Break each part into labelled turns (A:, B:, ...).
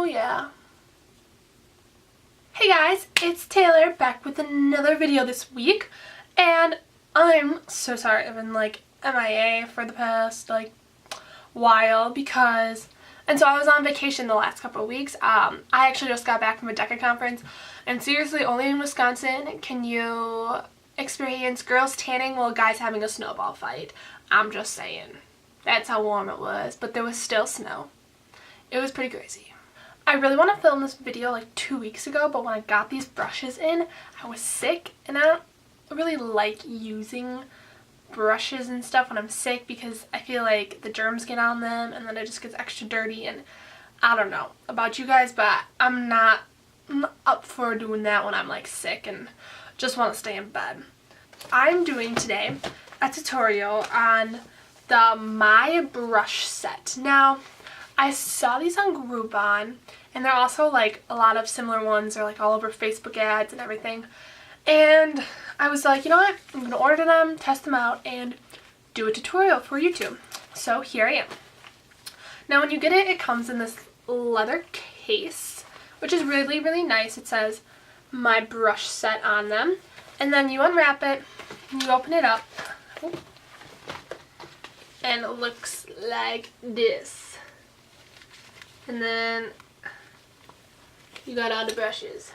A: Oh yeah. Hey guys, it's Taylor back with another video this week, and I'm so sorry I've been like MIA for the past like while because so I was on vacation the last couple of weeks. I actually just got back from a DECA conference, and seriously only in Wisconsin can you experience girls tanning while guys having a snowball fight. I'm just saying. That's how warm it was, but there was still snow. It was pretty crazy. I really want to film this video like 2 weeks ago, but when I got these brushes in, I was sick, and I don't really like using brushes and stuff when I'm sick because I feel like the germs get on them and then it just gets extra dirty, and I don't know about you guys, but I'm not up for doing that when I'm like sick and just want to stay in bed. I'm doing today a tutorial on the My Brush set. Now, I saw these on Groupon, and they're also like a lot of similar ones are like all over Facebook ads and everything. And I was like, you know what? I'm going to order them, test them out, and do a tutorial for YouTube. So here I am. Now when you get it, it comes in this leather case, which is really, really nice. It says My Brush Set on them. And then you unwrap it, and you open it up, and it looks like this. And then you got all the brushes.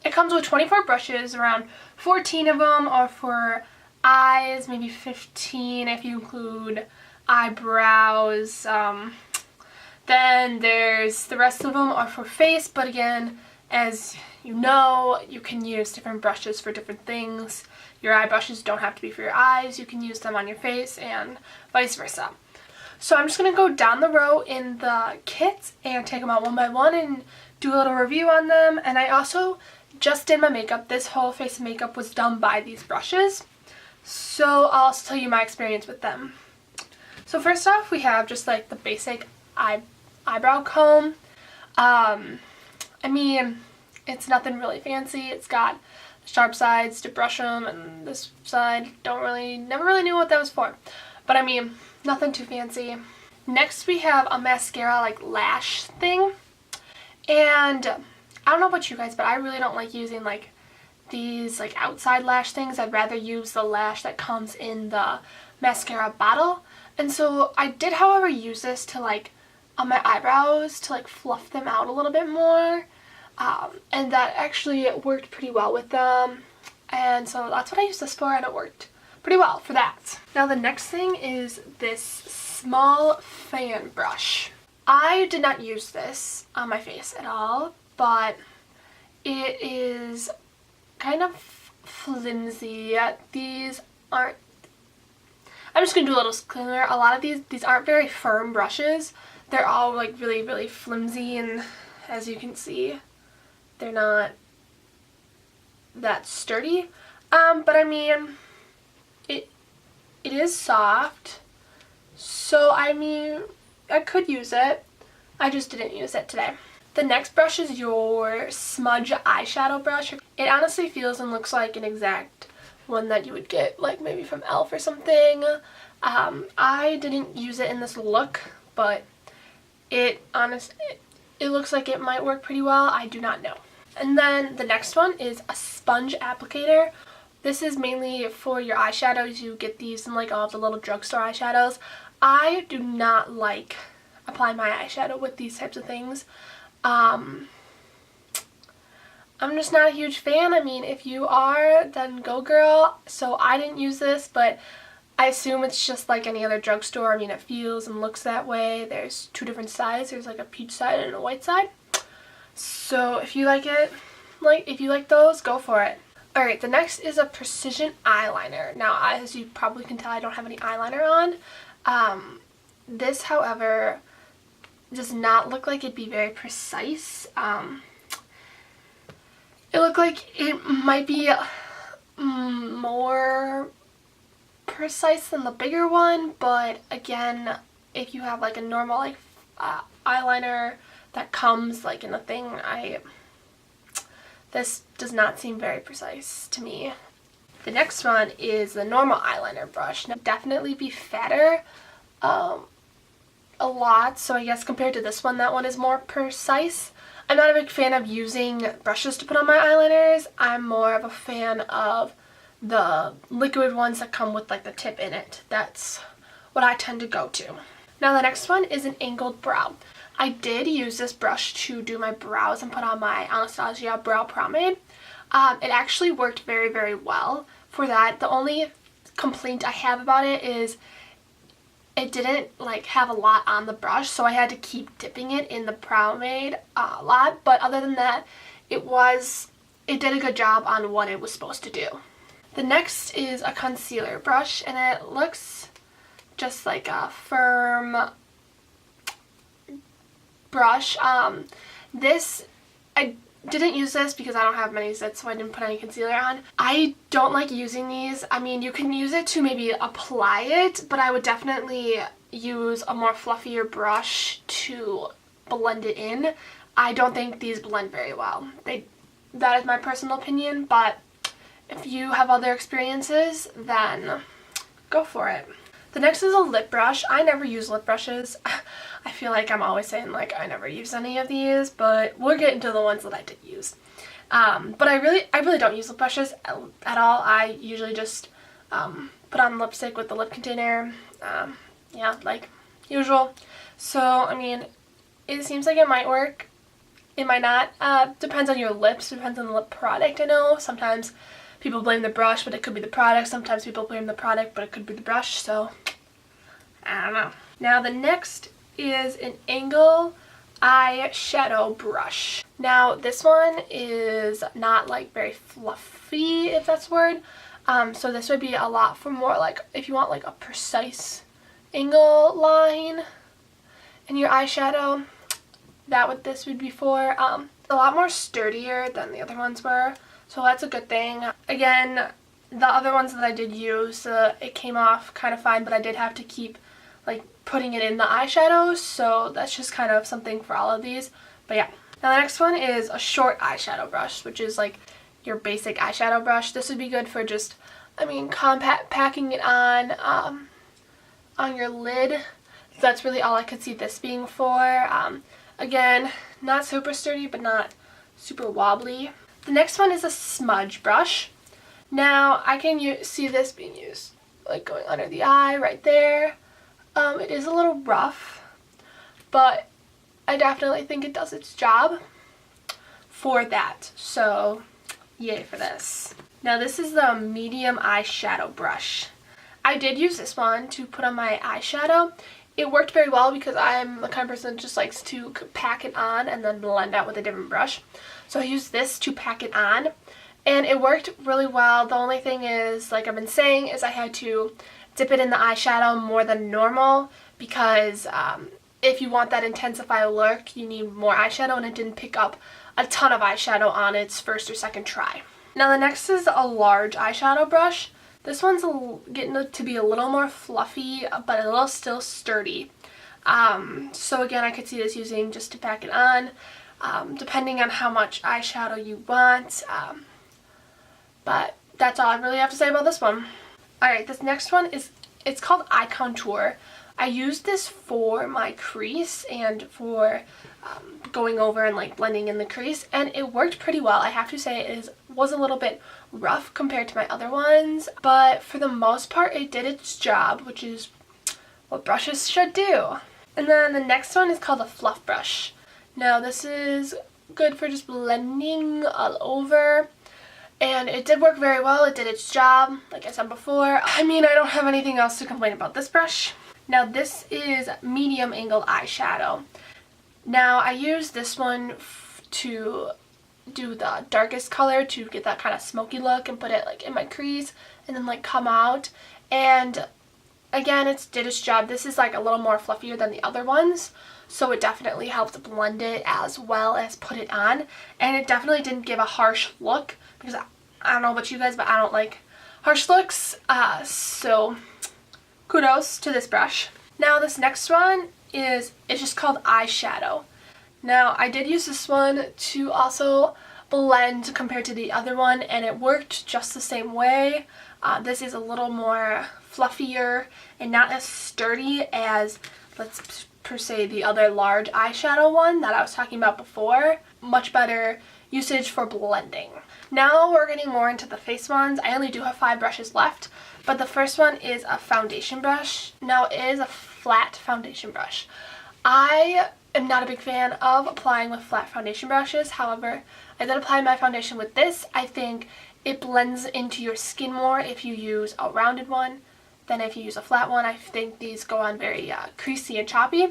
A: It comes with 24 brushes, around 14 of them are for eyes, maybe 15 if you include eyebrows. Then there's the rest of them are for face, but again, as you know, you can use different brushes for different things. Your eye brushes don't have to be for your eyes. You can use them on your face and vice versa. So I'm just going to go down the row in the kits and take them out one by one and do a little review on them. And I also just did my makeup. This whole face of makeup was done by these brushes. So I'll also tell you my experience with them. So first off, we have just like the basic eyebrow comb. I mean, it's nothing really fancy. It's got sharp sides to brush them, and this side never really knew what that was for. But I mean, nothing too fancy. Next we have a mascara like lash thing, and I don't know about you guys, but I really don't like using like these like outside lash things. I'd rather use the lash that comes in the mascara bottle. And so I did, however, use this to like on my eyebrows to like fluff them out a little bit more, and that actually worked pretty well with them. And so that's what I used this for, and it worked pretty well for that. Now the next thing is this small fan brush. I did not use this on my face at all, but it is kind of flimsy. These aren't, I'm just going to do a little disclaimer, a lot of these aren't very firm brushes. They're all like really, really flimsy, and as you can see, they're not that sturdy. But I mean, it is soft, so I mean, I could use it. I just didn't use it today. The next brush is your smudge eyeshadow brush. It honestly feels and looks like an exact one that you would get like maybe from e.l.f. or something. I didn't use it in this look, but it looks like it might work pretty well. I do not know. And then the next one is a sponge applicator. This is mainly for your eyeshadows. You get these in like all the little drugstore eyeshadows. I do not like applying my eyeshadow with these types of things. I'm just not a huge fan. I mean, if you are, then go girl. So I didn't use this, but I assume it's just like any other drugstore. I mean, it feels and looks that way. There's two different sides. There's like a peach side and a white side. So if you like it, if you like those, go for it. Alright, the next is a precision eyeliner. Now, as you probably can tell, I don't have any eyeliner on. This, however, does not look like it'd be very precise. It looked like it might be more precise than the bigger one, but again, if you have like a normal like eyeliner that comes like in a thing, this does not seem very precise to me. The next one is the normal eyeliner brush. Now, definitely be fatter. a lot, so I guess compared to this one, that one is more precise. I'm not a big fan of using brushes to put on my eyeliners. I'm more of a fan of the liquid ones that come with like the tip in it. That's what I tend to go to. Now the next one is an angled brow. I did use this brush to do my brows and put on my Anastasia brow pomade. It actually worked very, very well for that. The only complaint I have about it is it didn't like have a lot on the brush, so I had to keep dipping it in the pomade a lot. But other than that, it did a good job on what it was supposed to do. The next is a concealer brush, and it looks just like a firm brush. I didn't use this because I don't have many zits, so I didn't put any concealer on. I don't like using these. I mean, you can use it to maybe apply it, but I would definitely use a more fluffier brush to blend it in. I don't think these blend very well. That is my personal opinion, but if you have other experiences, then go for it. The next is a lip brush. I never use lip brushes. I feel like I'm always saying like I never use any of these, but we'll get into the ones that I did use. But I really don't use lip brushes at all. I usually just put on lipstick with the lip container. Yeah, like usual. So, I mean, it seems like it might work. It might not. Depends on your lips. Depends on the lip product. I know sometimes people blame the brush, but it could be the product. Sometimes people blame the product, but it could be the brush. So, I don't know. Now, the next is an angle eyeshadow brush. Now, this one is not like very fluffy, if that's a word. So this would be a lot for more like if you want like a precise angle line in your eyeshadow. This would be for. A lot more sturdier than the other ones were, so that's a good thing. Again, the other ones that I did use, it came off kind of fine, but I did have to keep like putting it in the eyeshadows, so that's just kind of something for all of these. But yeah. Now the next one is a short eyeshadow brush, which is like your basic eyeshadow brush. This would be good for just, I mean, packing it on your lid. So that's really all I could see this being for. Again, not super sturdy, but not super wobbly. The next one is a smudge brush. Now, I can see this being used, like going under the eye, right there. It is a little rough, but I definitely think it does its job for that. So, yay for this. Now, this is the medium eyeshadow brush. I did use this one to put on my eyeshadow. It worked very well because I'm the kind of person that just likes to pack it on and then blend out with a different brush. So I used this to pack it on, and it worked really well. The only thing is, like I've been saying, is I had to dip it in the eyeshadow more than normal because if you want that intensified look, you need more eyeshadow, and it didn't pick up a ton of eyeshadow on its first or second try. Now the next is a large eyeshadow brush. This one's getting to be a little more fluffy, but a little still sturdy. So again, I could see this using just to pack it on, depending on how much eyeshadow you want. But that's all I really have to say about this one. Alright, this next one it's called Eye Contour. I used this for my crease and for going over and like blending in the crease, and it worked pretty well. I have to say it was a little bit rough compared to my other ones, but for the most part it did its job, which is what brushes should do. And then the next one is called a fluff brush. Now this is good for just blending all over, and it did work very well. It did its job, like I said before. I mean, I don't have anything else to complain about this brush. Now this is medium angle eyeshadow. Now I use this one to do the darkest color to get that kind of smoky look and put it like in my crease and then like come out. And again, it did its job. This is like a little more fluffier than the other ones, so it definitely helped blend it as well as put it on. And it definitely didn't give a harsh look because I don't know about you guys, but I don't like harsh looks. So kudos to this brush. Now this next one it's just called eyeshadow. Now I did use this one to also blend compared to the other one, and it worked just the same way. This is a little more fluffier and not as sturdy as, let's per se the other large eyeshadow one that I was talking about before. Much better usage for blending. Now we're getting more into the face ones. I only do have 5 brushes left, but the first one is a foundation brush. Now it is a flat foundation brush. I am not a big fan of applying with flat foundation brushes. However, I did apply my foundation with this. I think it blends into your skin more if you use a rounded one than if you use a flat one. I think these go on very creasy and choppy.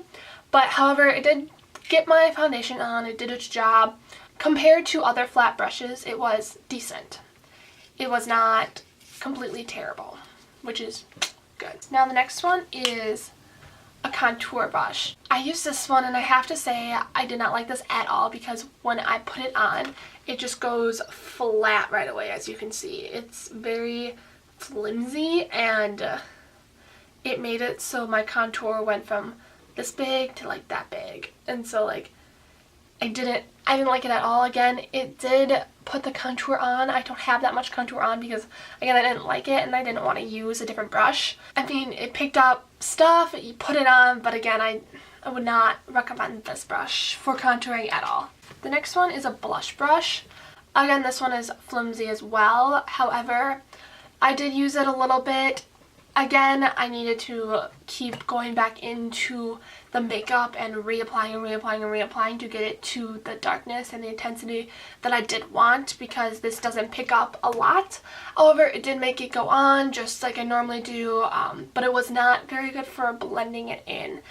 A: But however, it did get my foundation on. It did its job. Compared to other flat brushes, it was decent. It was not completely terrible, which is good. Now the next one is a contour brush. I used this one and I have to say I did not like this at all because when I put it on, it just goes flat right away, as you can see. It's very flimsy and it made it so my contour went from this big to like that big. And so like I didn't like it at all. Again, it did put the contour on. I don't have that much contour on because, again, I didn't like it and I didn't want to use a different brush. I mean, it picked up stuff, you put it on, but again, I would not recommend this brush for contouring at all. The next one is a blush brush. Again, this one is flimsy as well. However, I did use it a little bit. Again, I needed to keep going back into the makeup and reapplying and reapplying and reapplying to get it to the darkness and the intensity that I did want, because this doesn't pick up a lot. However, it did make it go on just like I normally do, but it was not very good for blending it in.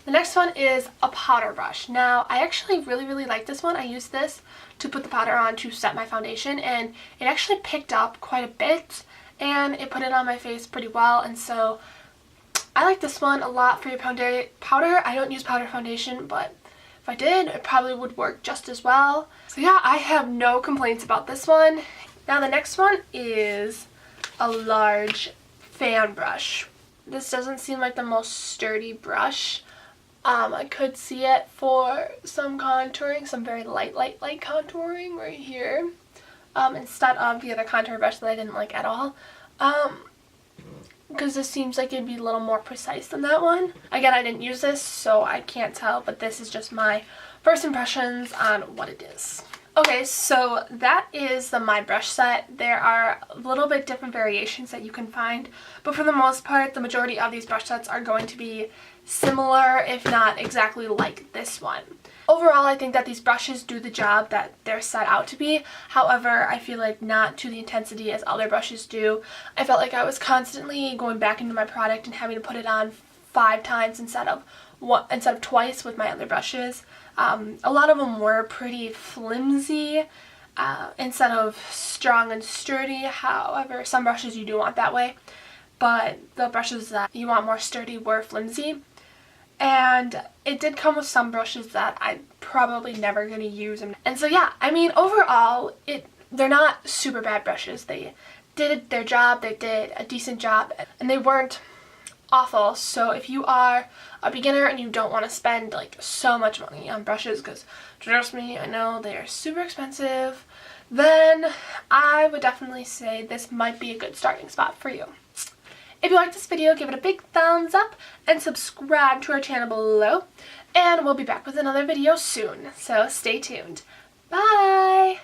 A: The next one is a powder brush. Now, I actually really like this one. I used this to put the powder on to set my foundation, and it actually picked up quite a bit. And it put it on my face pretty well, and so I like this one a lot for your powder. I don't use powder foundation, but if I did, it probably would work just as well. So yeah, I have no complaints about this one. Now the next one is a large fan brush. This doesn't seem like the most sturdy brush. I could see it for some contouring, some very light contouring right here. Instead of the other contour brush that I didn't like at all, because this seems like it'd be a little more precise than that one. Again, I didn't use this, so I can't tell, but this is just my first impressions on what it is. Okay, so that is the My Brush set. There are a little bit different variations that you can find, but for the most part, the majority of these brush sets are going to be similar, if not exactly like this one. Overall, I think that these brushes do the job that they're set out to be. However, I feel like not to the intensity as other brushes do. I felt like I was constantly going back into my product and having to put it on 5 times instead of twice with my other brushes. A lot of them were pretty flimsy instead of strong and sturdy. However, some brushes you do want that way, but the brushes that you want more sturdy were flimsy. And it did come with some brushes that I'm probably never going to use. And so yeah, I mean, overall, they're not super bad brushes. They did their job, they did a decent job, and they weren't awful. So if you are a beginner and you don't want to spend like so much money on brushes, because trust me, I know they are super expensive, then I would definitely say this might be a good starting spot for you. If you liked this video, give it a big thumbs up and subscribe to our channel below. And we'll be back with another video soon, so stay tuned. Bye!